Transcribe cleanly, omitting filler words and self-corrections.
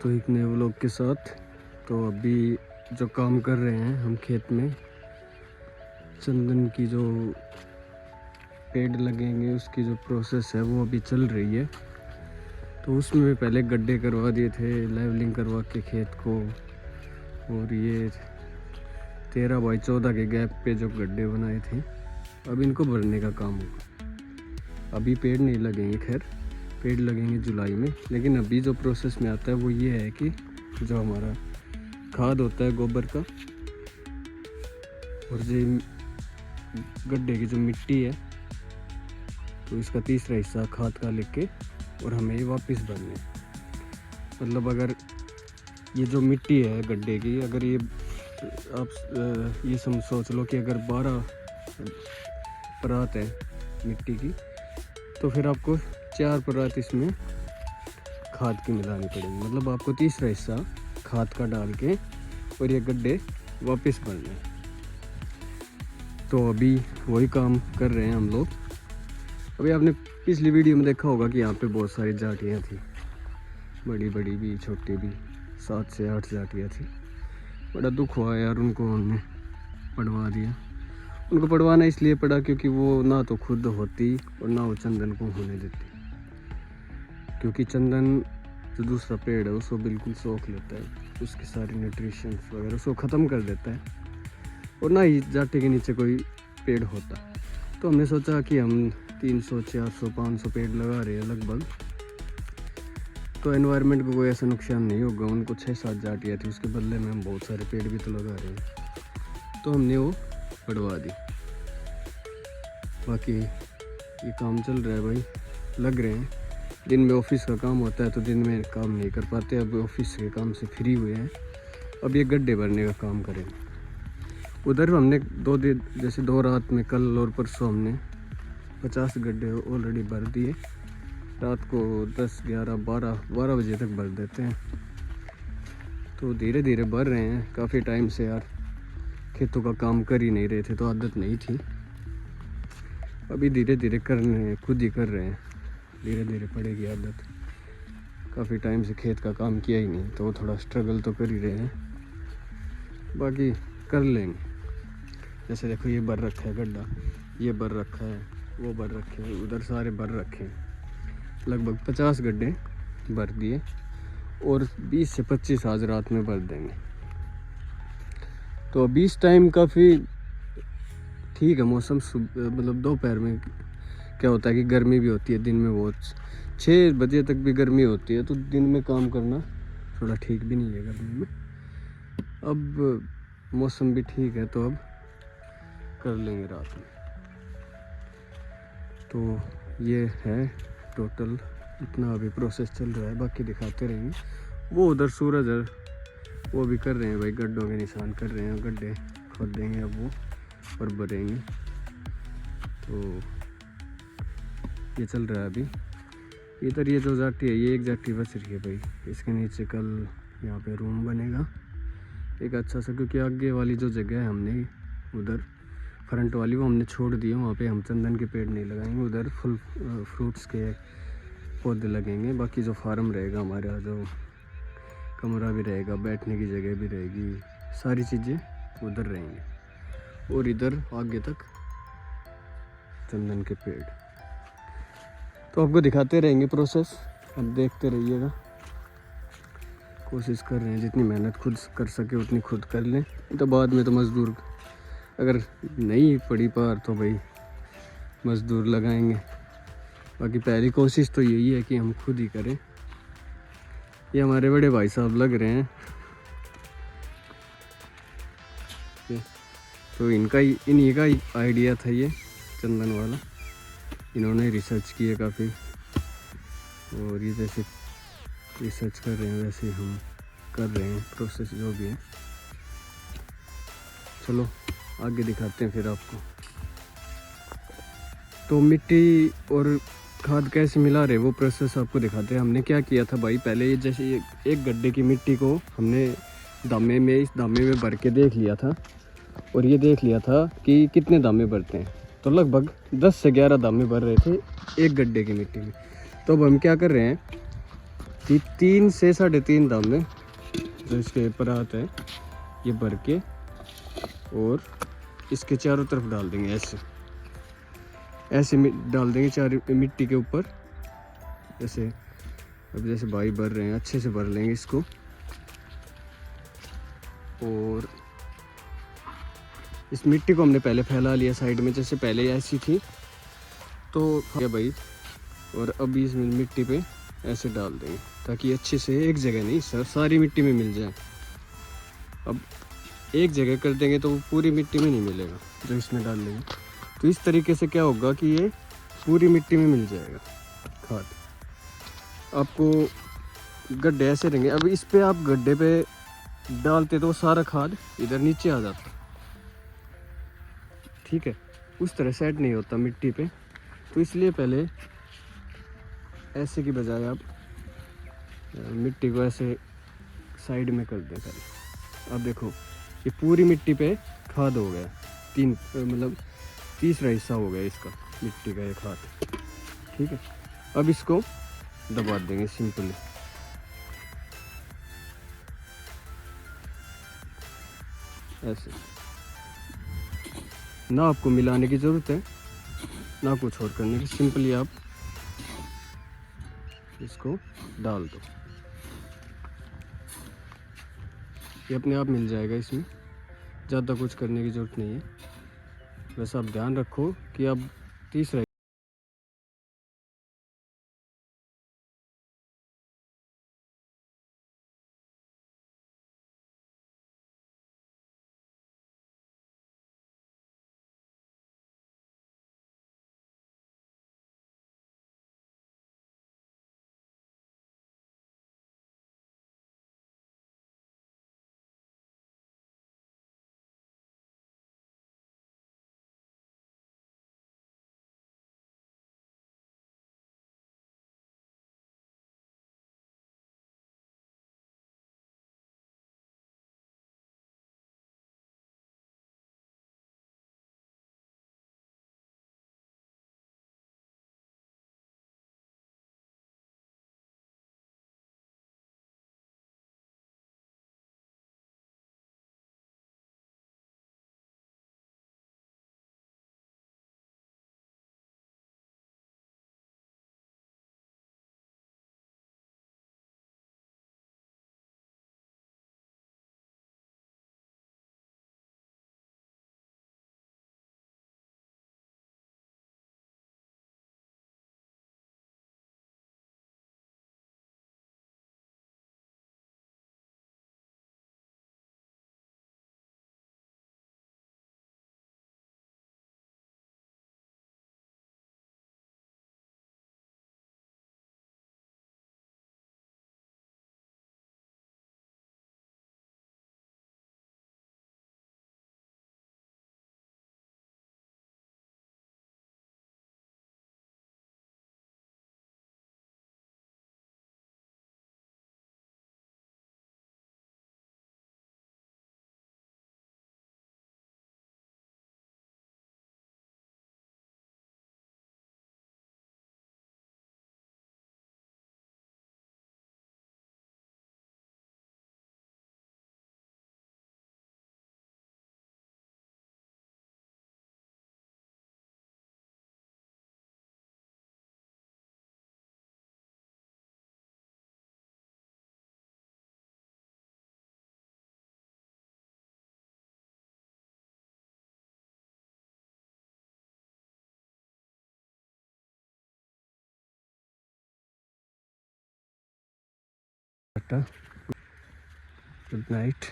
दोस्तों एक नए व्लॉग के साथ। तो अभी जो काम कर रहे हैं हम खेत में, चंदन की जो पेड़ लगेंगे उसकी जो प्रोसेस है वो अभी चल रही है। तो उसमें पहले गड्ढे करवा दिए थे, लेवलिंग करवा के खेत को, और ये 13x14 के गैप पे जो गड्ढे बनाए थे अब इनको भरने का काम होगा। अभी पेड़ नहीं लगेंगे, खैर पेड़ लगेंगे जुलाई में, लेकिन अभी जो प्रोसेस में आता है वो ये है कि जो हमारा खाद होता है गोबर का, और जो गड्ढे की जो मिट्टी है तो इसका तीसरा हिस्सा खाद का लेके और हमें ये वापस भरने। मतलब अगर ये जो मिट्टी है गड्ढे की, अगर ये आप ये सोच लो कि अगर 12 परात है मिट्टी की, तो फिर आपको 4 परात इसमें खाद की मिलानी पड़ेगी। मतलब आपको तीसरा हिस्सा खाद का डाल के और ये गड्ढे वापस भरने। तो अभी वही काम कर रहे हैं हम लोग। अभी आपने पिछली वीडियो में देखा होगा कि यहाँ पे बहुत सारी जाटियाँ थी, बड़ी बड़ी भी छोटी भी, 7 से 8 जाटियाँ थी। बड़ा दुख हुआ यार, उनको हमने पड़वा दिया। उनको पड़वाना इसलिए पड़ा क्योंकि वो ना तो खुद होती और ना वो चंदन को होने देती, क्योंकि चंदन जो दूसरा पेड़ है उसको बिल्कुल सोख लेता है, उसकी सारी न्यूट्रिशंस वगैरह उसको ख़त्म कर देता है, और ना ही जाटे के नीचे कोई पेड़ होता। तो हमने सोचा कि हम 300, 400, 500 पेड़ लगा रहे हैं लगभग, तो एनवायरनमेंट को कोई ऐसा नुकसान नहीं होगा। उनको 6-7 जाटियाँ थी, उसके बदले में हम बहुत सारे पेड़ भी तो लगा रहे हैं। तो हमने वो बढ़वा दी। बाकी ये काम चल रहा है भाई, लग रहे हैं। दिन में ऑफिस का काम होता है तो दिन में काम नहीं कर पाते, अब ऑफिस के काम से फ्री हुए हैं, अब ये गड्ढे भरने का काम करेंगे। उधर हमने 2 दिन, जैसे 2 रात में, कल और परसों हमने 50 गड्ढे ऑलरेडी भर दिए। रात को 10, 11, 12 बजे तक भर देते हैं। तो धीरे धीरे भर रहे हैं। काफ़ी टाइम से यार खेतों का काम कर ही नहीं रहे थे, तो आदत नहीं थी। अभी धीरे धीरे करने, खुद ही कर रहे हैं, धीरे धीरे पड़ेगी आदत। काफ़ी टाइम से खेत का काम किया ही नहीं, तो थोड़ा स्ट्रगल तो कर ही रहे हैं, बाकी कर लेंगे। जैसे देखो ये भर रखा है गड्ढा, ये भर रखा है, वो भर रखे हैं, उधर सारे भर रखे हैं। लगभग 50 गड्ढे भर दिए और 20 से 25 आज रात में भर देंगे। तो अभी इस टाइम काफ़ी ठीक है मौसम। मतलब दोपहर में क्या होता है कि गर्मी भी होती है, दिन में बहुत 6 बजे तक भी गर्मी होती है, तो दिन में काम करना थोड़ा ठीक भी नहीं है गर्मी में। अब मौसम भी ठीक है तो अब कर लेंगे रात में। तो ये है टोटल, इतना अभी प्रोसेस चल रहा है, बाकी दिखाते रहेंगे। वो उधर सूरज है, वो भी कर रहे हैं भाई, गड्ढों के निशान कर रहे हैं, गड्ढे खोद देंगे अब वो और भरेंगे। तो ये चल रहा है अभी। इधर ये जो जाटी है, ये एक जाटी बच रही है भाई, इसके नीचे कल यहाँ पे रूम बनेगा एक अच्छा सा, क्योंकि आगे वाली जो जगह है हमने उधर फ्रंट वाली वो हमने छोड़ दी है, वहाँ पे हम चंदन के पेड़ नहीं लगाएंगे, उधर फुल फ्रूट्स के पौधे लगेंगे। बाकी जो फार्म रहेगा हमारा, जो कमरा भी रहेगा, बैठने की जगह भी रहेगी, सारी चीज़ें उधर रहेंगी, और इधर आगे तक चंदन के पेड़। तो आपको दिखाते रहेंगे प्रोसेस, आप देखते रहिएगा। कोशिश कर रहे हैं जितनी मेहनत खुद कर सके उतनी खुद कर लें, तो बाद में तो मज़दूर अगर नहीं पड़ी पार तो भाई मज़दूर लगाएंगे। बाकी पहली कोशिश तो यही है कि हम खुद ही करें। ये हमारे बड़े भाई साहब लग रहे हैं, तो इन्हीं का आइडिया था ये चंदन वाला। इन्होंने रिसर्च की है काफ़ी, और ये जैसे रिसर्च कर रहे हैं वैसे हम कर रहे हैं प्रोसेस जो भी है। चलो आगे दिखाते हैं फिर आपको। तो मिट्टी और खाद कैसे मिला रहे वो प्रोसेस आपको दिखाते हैं। हमने क्या किया था भाई, पहले ये जैसे एक गड्ढे की मिट्टी को हमने दामे में, इस दामे में भर के देख लिया था, और ये देख लिया था कि कितने दामे भरते हैं। तो लगभग 10 से 11 दामे भर रहे थे एक गड्ढे की मिट्टी में। तो अब हम क्या कर रहे हैं, तीन से 3.5 दाम में जो इसके परात है ये भर के और इसके चारों तरफ डाल देंगे। ऐसे ऐसे डाल देंगे चार मिट्टी के ऊपर। जैसे अब जैसे भाई भर रहे हैं, अच्छे से भर लेंगे इसको। और इस मिट्टी को हमने पहले फैला लिया साइड में, जैसे पहले ऐसी थी तो क्या भाई। और अभी इस मिट्टी पे ऐसे डाल देंगे ताकि अच्छे से एक जगह नहीं सारी मिट्टी में मिल जाए। अब एक जगह कर देंगे तो वो पूरी मिट्टी में नहीं मिलेगा जो इसमें डाल देंगे। तो इस तरीके से क्या होगा कि ये पूरी मिट्टी में मिल जाएगा खाद। आपको गड्ढे ऐसे रहेंगे। अब इस पे आप गड्ढे पे डालते तो सारा खाद इधर नीचे आ जाता, ठीक है। उस तरह सेट नहीं होता मिट्टी पे, तो इसलिए पहले ऐसे की बजाय आप मिट्टी को ऐसे साइड में कर दें पहले। अब देखो ये पूरी मिट्टी पे खाद हो गया, मतलब तीसरा हिस्सा हो गया इसका मिट्टी का ये खाद, ठीक है। अब इसको दबा देंगे सिंपली ऐसे। ना आपको मिलाने की ज़रूरत है ना कुछ और करने की, सिंपली आप इसको डाल दो, ये अपने आप मिल जाएगा। इसमें ज़्यादा कुछ करने की ज़रूरत नहीं है। बस आप ध्यान रखो कि आप तीसरा गुड नाइट।